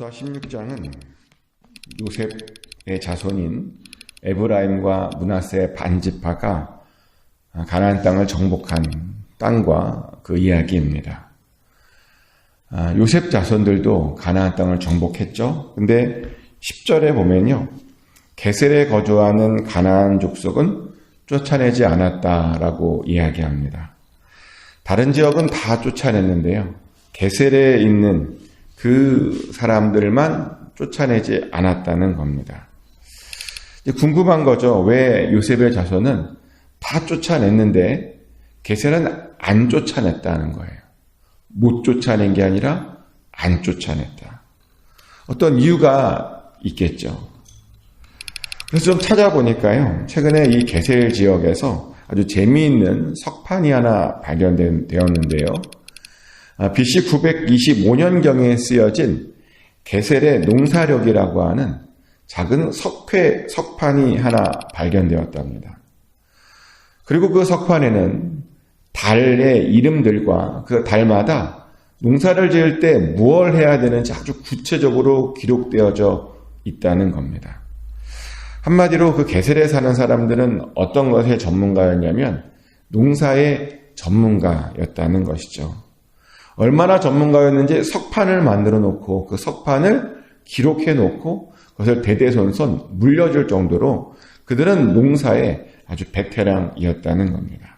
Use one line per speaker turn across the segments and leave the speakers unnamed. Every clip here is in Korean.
여호수아 16장은 요셉의 자손인 에브라임과 므낫세 반지파가 가나안 땅을 정복한 땅과 그 이야기입니다. 요셉 자손들도 가나안 땅을 정복했죠. 근데 10절에 보면요, 게셀에 거주하는 가나안 족속은 쫓아내지 않았다라고 이야기합니다. 다른 지역은 다 쫓아냈는데요, 게셀에 있는 그 사람들만 쫓아내지 않았다는 겁니다. 궁금한 거죠. 왜 요셉의 자손은 다 쫓아냈는데 게셀은 안 쫓아냈다는 거예요. 못 쫓아낸 게 아니라 안 쫓아냈다. 어떤 이유가 있겠죠. 그래서 좀 찾아보니까요, 최근에 이 게셀 지역에서 아주 재미있는 석판이 하나 발견되었는데요. BC 925년경에 쓰여진 게셀의 농사력이라고 하는 작은 석판이 하나 발견되었답니다. 그리고 그 석판에는 달의 이름들과 그 달마다 농사를 지을 때 무엇을 해야 되는지 아주 구체적으로 기록되어져 있다는 겁니다. 한마디로 그 게셀에 사는 사람들은 어떤 것의 전문가였냐면 농사의 전문가였다는 것이죠. 얼마나 전문가였는지 석판을 만들어 놓고 그 석판을 기록해 놓고 그것을 대대손손 물려줄 정도로 그들은 농사에 아주 베테랑이었다는 겁니다.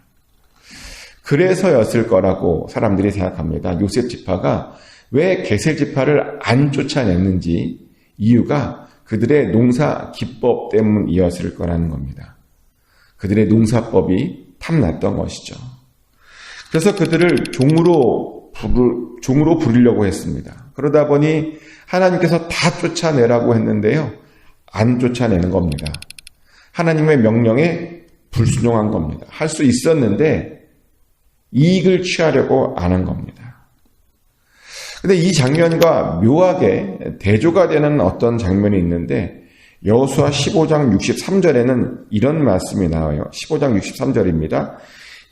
그래서였을 거라고 사람들이 생각합니다. 요셉 지파가 왜 게셀 지파를 안 쫓아냈는지 이유가 그들의 농사 기법 때문이었을 거라는 겁니다. 그들의 농사법이 탐났던 것이죠. 그래서 그들을 종으로 부리려고 했습니다. 그러다 보니 하나님께서 다 쫓아내라고 했는데요, 안 쫓아내는 겁니다. 하나님의 명령에 불순종한 겁니다. 할 수 있었는데 이익을 취하려고 안 한 겁니다. 근데 이 장면과 묘하게 대조가 되는 어떤 장면이 있는데 여호수아 15장 63절에는 이런 말씀이 나와요. 15장 63절입니다.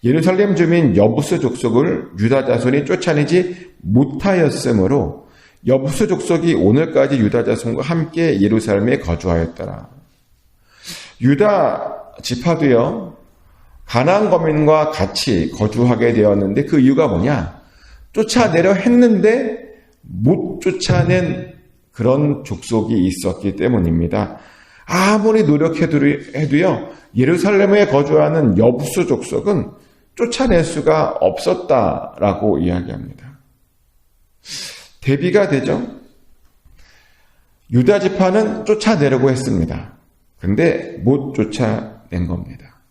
예루살렘 주민 여부스 족속을 유다 자손이 쫓아내지 못하였으므로 여부스 족속이 오늘까지 유다 자손과 함께 예루살렘에 거주하였더라. 유다 지파도요, 가나안 거민과 같이 거주하게 되었는데 그 이유가 뭐냐? 쫓아내려 했는데 못 쫓아낸 그런 족속이 있었기 때문입니다. 아무리 노력해도요, 예루살렘에 거주하는 여부스 족속은 쫓아낼 수가 없었다라고 이야기합니다. 대비가 되죠. 유다 지파는 쫓아내려고 했습니다. 근데 못 쫓아낸 겁니다.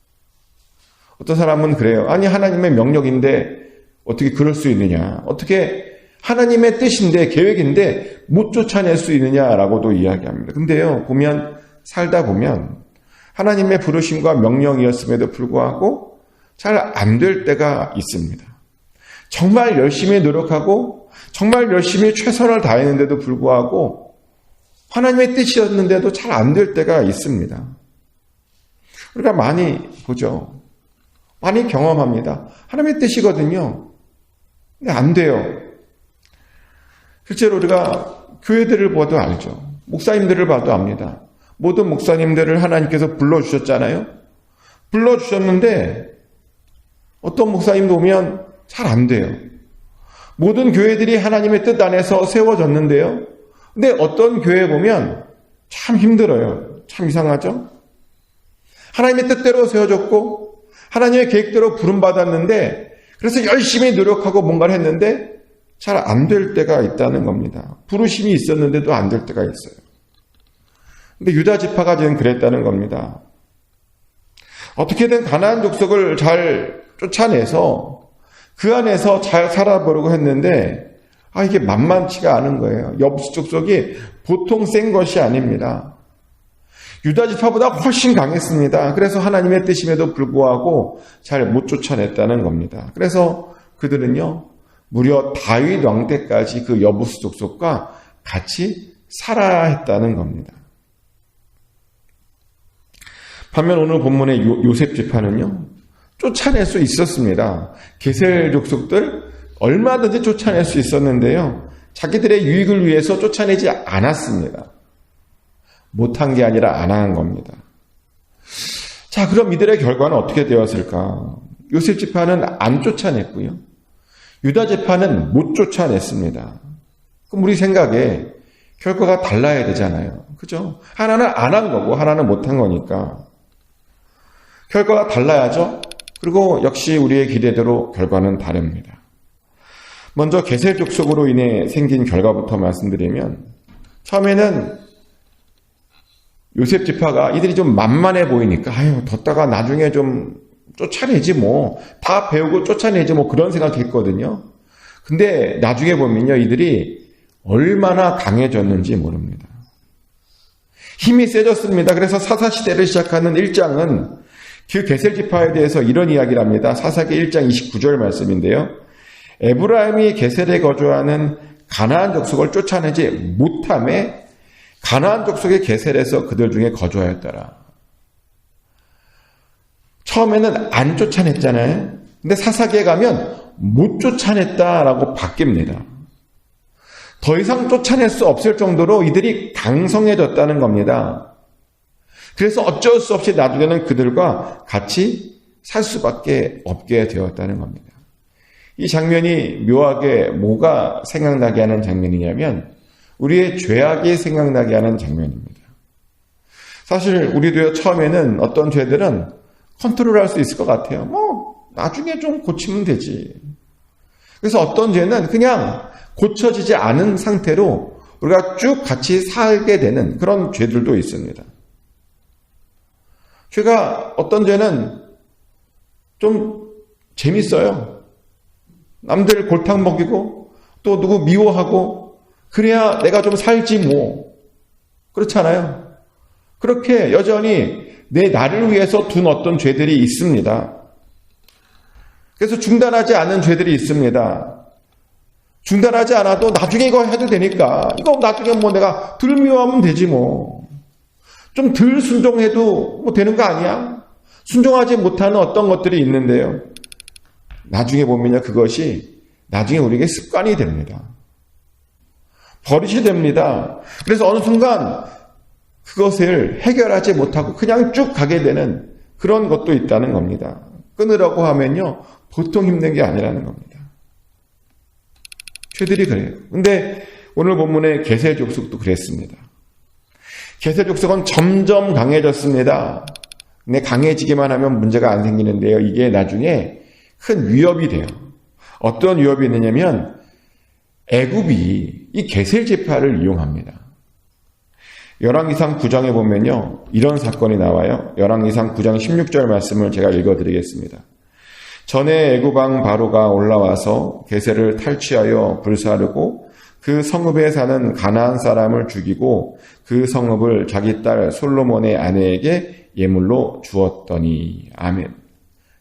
어떤 사람은 그래요. 아니, 하나님의 명령인데 어떻게 그럴 수 있느냐? 어떻게 하나님의 뜻인데, 계획인데 못 쫓아낼 수 있느냐라고도 이야기합니다. 근데요, 살다 보면 하나님의 부르심과 명령이었음에도 불구하고 잘 안 될 때가 있습니다. 정말 열심히 노력하고 정말 열심히 최선을 다했는데도 불구하고 하나님의 뜻이었는데도 잘 안 될 때가 있습니다. 우리가 많이 보죠. 많이 경험합니다. 하나님의 뜻이거든요. 근데 안 돼요. 실제로 우리가 교회들을 봐도 알죠. 목사님들을 봐도 압니다. 모든 목사님들을 하나님께서 불러주셨잖아요. 불러주셨는데 어떤 목사님도 오면 잘 안 돼요. 모든 교회들이 하나님의 뜻 안에서 세워졌는데요, 근데 어떤 교회 보면 참 힘들어요. 참 이상하죠? 하나님의 뜻대로 세워졌고 하나님의 계획대로 부름받았는데, 그래서 열심히 노력하고 뭔가를 했는데 잘 안 될 때가 있다는 겁니다. 부르심이 있었는데도 안 될 때가 있어요. 근데 유다 지파가 지금 그랬다는 겁니다. 어떻게든 가나안 족속을 잘 쫓아내서 그 안에서 잘 살아보려고 했는데 이게 만만치가 않은 거예요. 여부스 족속이 보통 센 것이 아닙니다. 유다 지파보다 훨씬 강했습니다. 그래서 하나님의 뜻임에도 불구하고 잘 못 쫓아냈다는 겁니다. 그래서 그들은요, 무려 다윗 왕 때까지 그 여부스 족속과 같이 살아야 했다는 겁니다. 반면 오늘 본문의 요셉 지파는요, 쫓아낼 수 있었습니다. 게셀 족속들 얼마든지 쫓아낼 수 있었는데요, 자기들의 유익을 위해서 쫓아내지 않았습니다. 못한 게 아니라 안 한 겁니다. 자, 그럼 이들의 결과는 어떻게 되었을까? 요셉 지파는 안 쫓아냈고요. 유다 지파는 못 쫓아냈습니다. 그럼 우리 생각에 결과가 달라야 되잖아요. 그죠? 하나는 안 한 거고 하나는 못 한 거니까 결과가 달라야죠. 그리고 역시 우리의 기대대로 결과는 다릅니다. 먼저 게셀 족속으로 인해 생긴 결과부터 말씀드리면, 처음에는 요셉 지파가 이들이 좀 만만해 보이니까 뒀다가 나중에 좀 쫓아내지 뭐, 다 배우고 쫓아내지 뭐, 그런 생각했거든요. 근데 나중에 보면요, 이들이 얼마나 강해졌는지 모릅니다. 힘이 세졌습니다. 그래서 사사시대를 시작하는 1장은 그 게셀 지파에 대해서 이런 이야기를 합니다. 사사기 1장 29절 말씀인데요. 에브라임이 게셀에 거주하는 가나안 족속을 쫓아내지 못함에 가나안 족속의 게셀에서 그들 중에 거주하였더라. 처음에는 안 쫓아냈잖아요. 근데 사사기에 가면 못 쫓아냈다라고 바뀝니다. 더 이상 쫓아낼 수 없을 정도로 이들이 강성해졌다는 겁니다. 그래서 어쩔 수 없이 나중에는 그들과 같이 살 수밖에 없게 되었다는 겁니다. 이 장면이 묘하게 뭐가 생각나게 하는 장면이냐면 우리의 죄악이 생각나게 하는 장면입니다. 사실 우리도요, 처음에는 어떤 죄들은 컨트롤할 수 있을 것 같아요. 뭐 나중에 좀 고치면 되지. 그래서 어떤 죄는 그냥 고쳐지지 않은 상태로 우리가 쭉 같이 살게 되는 그런 죄들도 있습니다. 죄가 어떤 죄는 좀 재밌어요. 남들 골탕 먹이고 또 누구 미워하고 그래야 내가 좀 살지 뭐. 그렇잖아요. 그렇게 여전히 내 나를 위해서 둔 어떤 죄들이 있습니다. 그래서 중단하지 않은 죄들이 있습니다. 중단하지 않아도 나중에 이거 해도 되니까 이거 나중에 뭐 내가 덜 미워하면 되지 뭐. 좀 덜 순종해도 뭐 되는 거 아니야? 순종하지 못하는 어떤 것들이 있는데요. 나중에 보면요, 그것이 나중에 우리에게 습관이 됩니다. 버릇이 됩니다. 그래서 어느 순간 그것을 해결하지 못하고 그냥 쭉 가게 되는 그런 것도 있다는 겁니다. 끊으라고 하면요, 보통 힘든 게 아니라는 겁니다. 죄들이 그래요. 근데 오늘 본문의 게셀 족속도 그랬습니다. 게셀 족속은 점점 강해졌습니다. 근데 강해지기만 하면 문제가 안 생기는데요. 이게 나중에 큰 위협이 돼요. 어떤 위협이 있느냐면 애굽이 이 게셀 지파를 이용합니다. 열왕기상 9장에 보면요, 이런 사건이 나와요. 열왕기상 9장 16절 말씀을 제가 읽어드리겠습니다. 전에 애굽 왕 바로가 올라와서 게셀을 탈취하여 불사르고 그 성읍에 사는 가나안 사람을 죽이고 그 성읍을 자기 딸 솔로몬의 아내에게 예물로 주었더니. 아멘.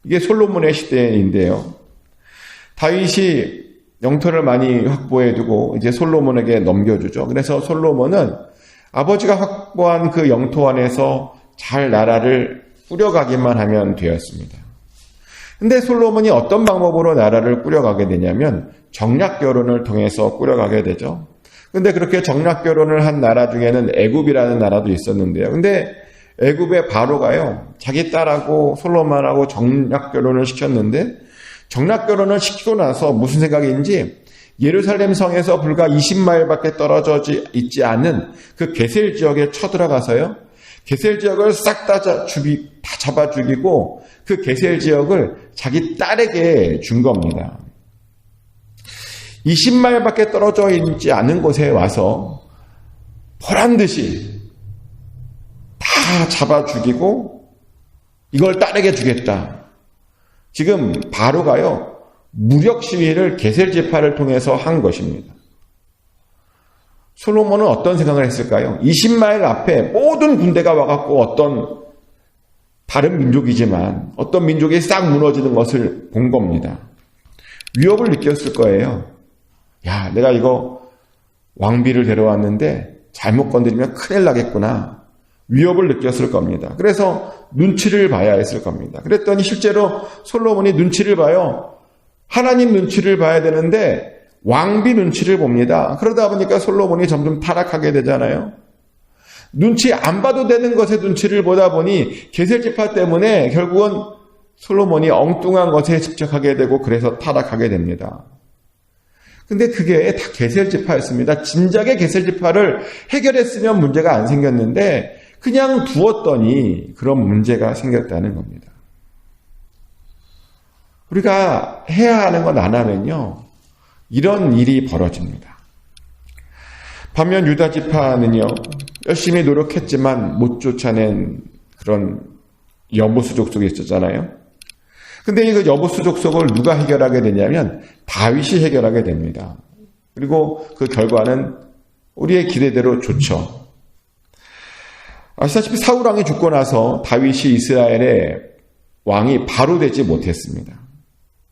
이게 솔로몬의 시대인데요. 다윗이 영토를 많이 확보해두고 이제 솔로몬에게 넘겨주죠. 그래서 솔로몬은 아버지가 확보한 그 영토 안에서 잘 나라를 꾸려가기만 하면 되었습니다. 근데 솔로몬이 어떤 방법으로 나라를 꾸려가게 되냐면 정략 결혼을 통해서 꾸려가게 되죠. 근데 그렇게 정략 결혼을 한 나라 중에는 애굽이라는 나라도 있었는데요. 근데 애굽의 바로가요, 자기 딸하고 솔로몬하고 정략 결혼을 시켰는데 정략 결혼을 시키고 나서 무슨 생각인지 예루살렘 성에서 불과 20마일밖에 떨어져 있지 않은 그 게셀 지역에 쳐들어가서요, 게셀 지역을 싹 다 잡아 죽이고 그 게셀 지역을 자기 딸에게 준 겁니다. 20마일밖에 떨어져 있지 않은 곳에 와서 보란듯이 다 잡아 죽이고 이걸 딸에게 주겠다. 지금 바로가요, 무력 시위를 게셀 지파를 통해서 한 것입니다. 솔로몬은 어떤 생각을 했을까요? 20마일 앞에 모든 군대가 와갖고 어떤 다른 민족이지만 어떤 민족이 싹 무너지는 것을 본 겁니다. 위협을 느꼈을 거예요. 야, 내가 이거 왕비를 데려왔는데 잘못 건드리면 큰일 나겠구나. 위협을 느꼈을 겁니다. 그래서 눈치를 봐야 했을 겁니다. 그랬더니 실제로 솔로몬이 눈치를 봐요. 하나님 눈치를 봐야 되는데 왕비 눈치를 봅니다. 그러다 보니까 솔로몬이 점점 타락하게 되잖아요. 눈치 안 봐도 되는 것에 눈치를 보다 보니 게셀지파 때문에 결국은 솔로몬이 엉뚱한 것에 집착하게 되고 그래서 타락하게 됩니다. 근데 그게 다 게셀지파였습니다. 진작에 게셀지파를 해결했으면 문제가 안 생겼는데 그냥 두었더니 그런 문제가 생겼다는 겁니다. 우리가 해야 하는 건 안 하면요, 이런 일이 벌어집니다. 반면 유다 지파는요, 열심히 노력했지만 못 쫓아낸 그런 여보스 족속이 있었잖아요. 근데 이 여보스 족속을 누가 해결하게 되냐면 다윗이 해결하게 됩니다. 그리고 그 결과는 우리의 기대대로 좋죠. 아시다시피 사울 왕이 죽고 나서 다윗이 이스라엘의 왕이 바로 되지 못했습니다.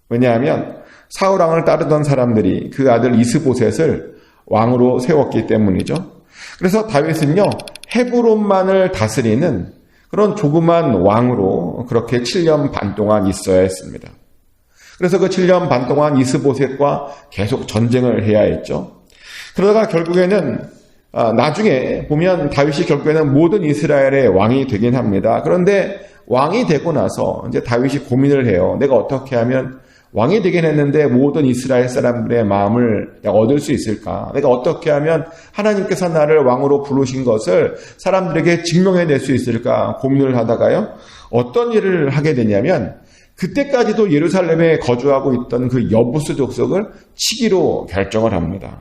왜냐하면 사울 왕을 따르던 사람들이 그 아들 이스보셋을 왕으로 세웠기 때문이죠. 그래서 다윗은요, 헤브론만을 다스리는 그런 조그만 왕으로 그렇게 7년 반 동안 있어야 했습니다. 그래서 그 7년 반 동안 이스보셋과 계속 전쟁을 해야 했죠. 그러다가 결국에는 나중에 보면 다윗이 결국에는 모든 이스라엘의 왕이 되긴 합니다. 그런데 왕이 되고 나서 이제 다윗이 고민을 해요. 내가 어떻게 하면 왕이 되긴 했는데 모든 이스라엘 사람들의 마음을 얻을 수 있을까? 내가 어떻게 하면 하나님께서 나를 왕으로 부르신 것을 사람들에게 증명해낼 수 있을까? 고민을 하다가요, 어떤 일을 하게 되냐면 그때까지도 예루살렘에 거주하고 있던 그 여부스 족속을 치기로 결정을 합니다.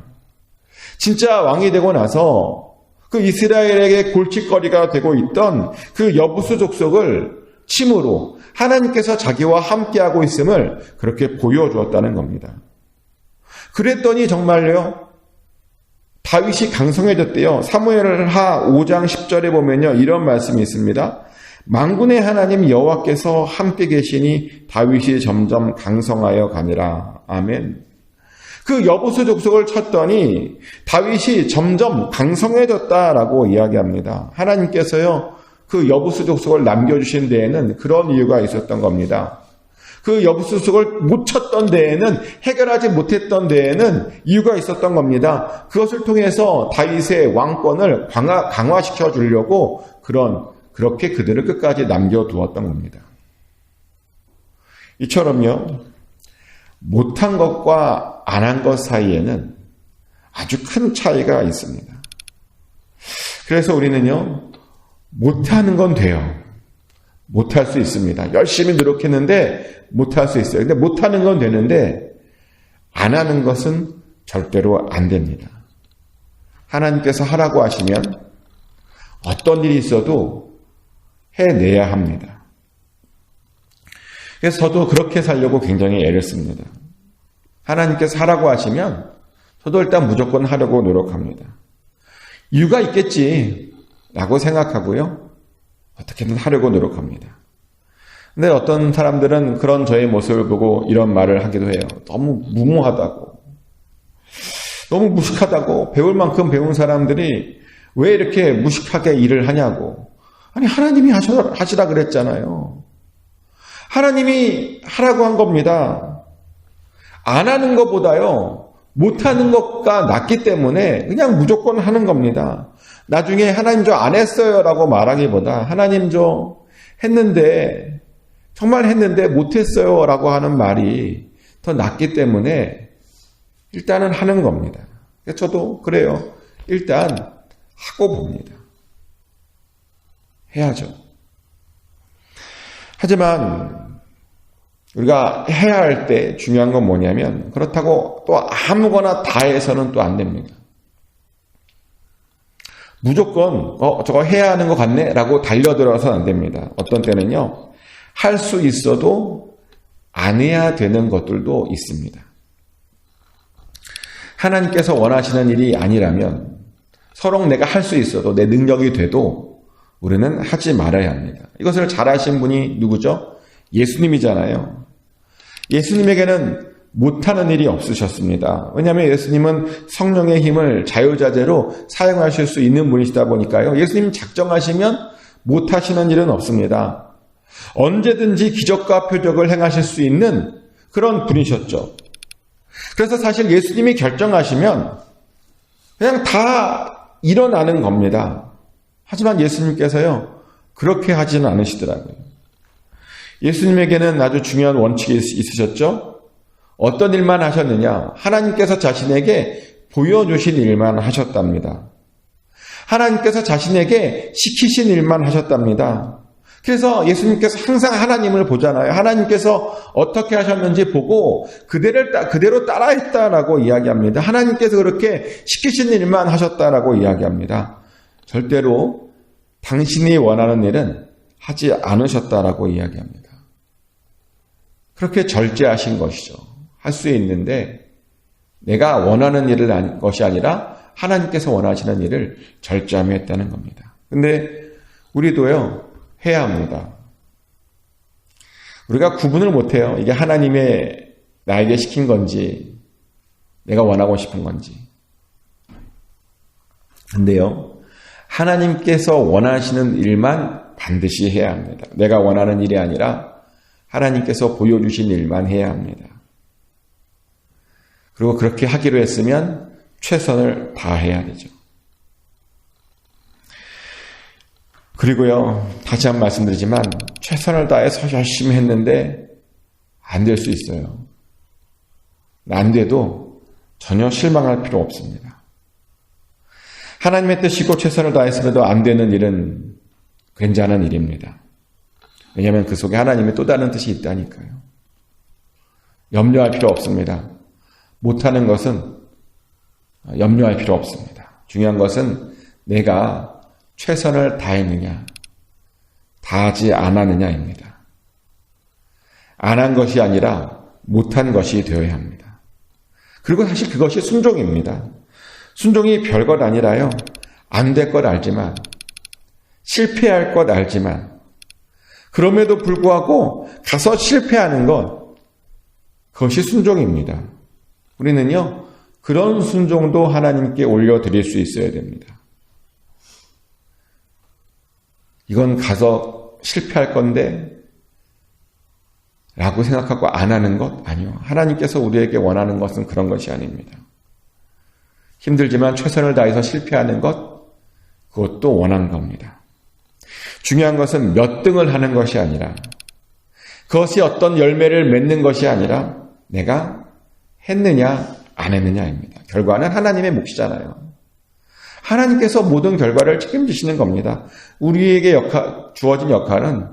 진짜 왕이 되고 나서 그 이스라엘에게 골칫거리가 되고 있던 그 여부스 족속을 침으로 하나님께서 자기와 함께하고 있음을 그렇게 보여주었다는 겁니다. 그랬더니 정말요, 다윗이 강성해졌대요. 사무엘하 5장 10절에 보면요, 이런 말씀이 있습니다. 만군의 하나님 여호와께서 함께 계시니 다윗이 점점 강성하여 가니라. 아멘. 그 여부스 족속을 쳤더니 다윗이 점점 강성해졌다라고 이야기합니다. 하나님께서요, 그 여부스 족속을 남겨주신 데에는 그런 이유가 있었던 겁니다. 그 여부스 족속을 못 쳤던 데에는, 해결하지 못했던 데에는 이유가 있었던 겁니다. 그것을 통해서 다윗의 왕권을 강화시켜 주려고 그렇게 그들을 끝까지 남겨두었던 겁니다. 이처럼요, 못한 것과 안 한 것 사이에는 아주 큰 차이가 있습니다. 그래서 우리는요, 못하는 건 돼요. 못할 수 있습니다. 열심히 노력했는데 못할 수 있어요. 근데 못하는 건 되는데 안 하는 것은 절대로 안 됩니다. 하나님께서 하라고 하시면 어떤 일이 있어도 해내야 합니다. 그래서 저도 그렇게 살려고 굉장히 애를 씁니다. 하나님께서 하라고 하시면 저도 일단 무조건 하려고 노력합니다. 이유가 있겠지 라고 생각하고요, 어떻게든 하려고 노력합니다. 근데 어떤 사람들은 그런 저의 모습을 보고 이런 말을 하기도 해요. 너무 무모하다고, 너무 무식하다고, 배울 만큼 배운 사람들이 왜 이렇게 무식하게 일을 하냐고. 아니, 하나님이 하시라 그랬잖아요. 하나님이 하라고 한 겁니다. 안 하는 것보다요, 못하는 것가 낫기 때문에 그냥 무조건 하는 겁니다. 나중에 하나님 저 안 했어요 라고 말하기보다 하나님 저 했는데, 정말 했는데 못했어요 라고 하는 말이 더 낫기 때문에 일단은 하는 겁니다. 저도 그래요. 일단 하고 봅니다. 해야죠. 하지만 우리가 해야 할 때 중요한 건 뭐냐면, 그렇다고 또 아무거나 다 해서는 또 안 됩니다. 무조건 저거 해야 하는 것 같네 라고 달려들어서는 안 됩니다. 어떤 때는요, 할 수 있어도 안 해야 되는 것들도 있습니다. 하나님께서 원하시는 일이 아니라면 서로 내가 할 수 있어도, 내 능력이 돼도 우리는 하지 말아야 합니다. 이것을 잘 아신 분이 누구죠? 예수님이잖아요. 예수님에게는 못하는 일이 없으셨습니다. 왜냐하면 예수님은 성령의 힘을 자유자재로 사용하실 수 있는 분이시다 보니까요, 예수님 작정하시면 못하시는 일은 없습니다. 언제든지 기적과 표적을 행하실 수 있는 그런 분이셨죠. 그래서 사실 예수님이 결정하시면 그냥 다 일어나는 겁니다. 하지만 예수님께서요, 그렇게 하지는 않으시더라고요. 예수님에게는 아주 중요한 원칙이 있으셨죠? 어떤 일만 하셨느냐? 하나님께서 자신에게 보여주신 일만 하셨답니다. 하나님께서 자신에게 시키신 일만 하셨답니다. 그래서 예수님께서 항상 하나님을 보잖아요. 하나님께서 어떻게 하셨는지 보고 그대로 따라했다라고 이야기합니다. 하나님께서 그렇게 시키신 일만 하셨다라고 이야기합니다. 절대로 당신이 원하는 일은 하지 않으셨다라고 이야기합니다. 그렇게 절제하신 것이죠. 할 수 있는데 내가 원하는 일을 한 것이 아니라 하나님께서 원하시는 일을 절제하며 했다는 겁니다. 근데 우리도요, 해야 합니다. 우리가 구분을 못해요. 이게 하나님의 나에게 시킨 건지 내가 원하고 싶은 건지. 근데요, 하나님께서 원하시는 일만 반드시 해야 합니다. 내가 원하는 일이 아니라 하나님께서 보여주신 일만 해야 합니다. 그리고 그렇게 하기로 했으면 최선을 다해야 되죠. 그리고요, 다시 한번 말씀드리지만 최선을 다해서 열심히 했는데 안 될 수 있어요. 안 돼도 전혀 실망할 필요 없습니다. 하나님의 뜻이고 최선을 다했음에도 안 되는 일은 괜찮은 일입니다. 왜냐하면 그 속에 하나님의 또 다른 뜻이 있다니까요. 염려할 필요 없습니다. 못하는 것은 염려할 필요 없습니다. 중요한 것은 내가 최선을 다했느냐, 다하지 않았느냐입니다. 안 한 것이 아니라 못한 것이 되어야 합니다. 그리고 사실 그것이 순종입니다. 순종이 별것 아니라요, 안 될 것 알지만, 실패할 것 알지만, 그럼에도 불구하고 가서 실패하는 것, 그것이 순종입니다. 우리는요, 그런 순종도 하나님께 올려드릴 수 있어야 됩니다. 이건 가서 실패할 건데 라고 생각하고 안 하는 것? 아니요. 하나님께서 우리에게 원하는 것은 그런 것이 아닙니다. 힘들지만 최선을 다해서 실패하는 것, 그것도 원한 겁니다. 중요한 것은 몇 등을 하는 것이 아니라, 그것이 어떤 열매를 맺는 것이 아니라 내가 했느냐 안 했느냐입니다. 결과는 하나님의 몫이잖아요. 하나님께서 모든 결과를 책임지시는 겁니다. 우리에게 주어진 역할은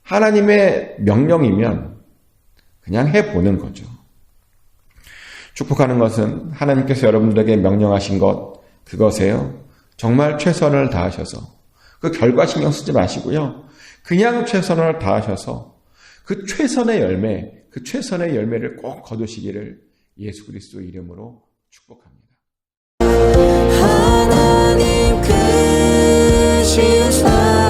하나님의 명령이면 그냥 해보는 거죠. 축복하는 것은 하나님께서 여러분들에게 명령하신 것, 그것에요, 정말 최선을 다하셔서 그 결과 신경 쓰지 마시고요, 그냥 최선을 다하셔서 그 최선의 열매를 꼭 거두시기를 예수 그리스도 이름으로 축복합니다.
하나님 크신 사랑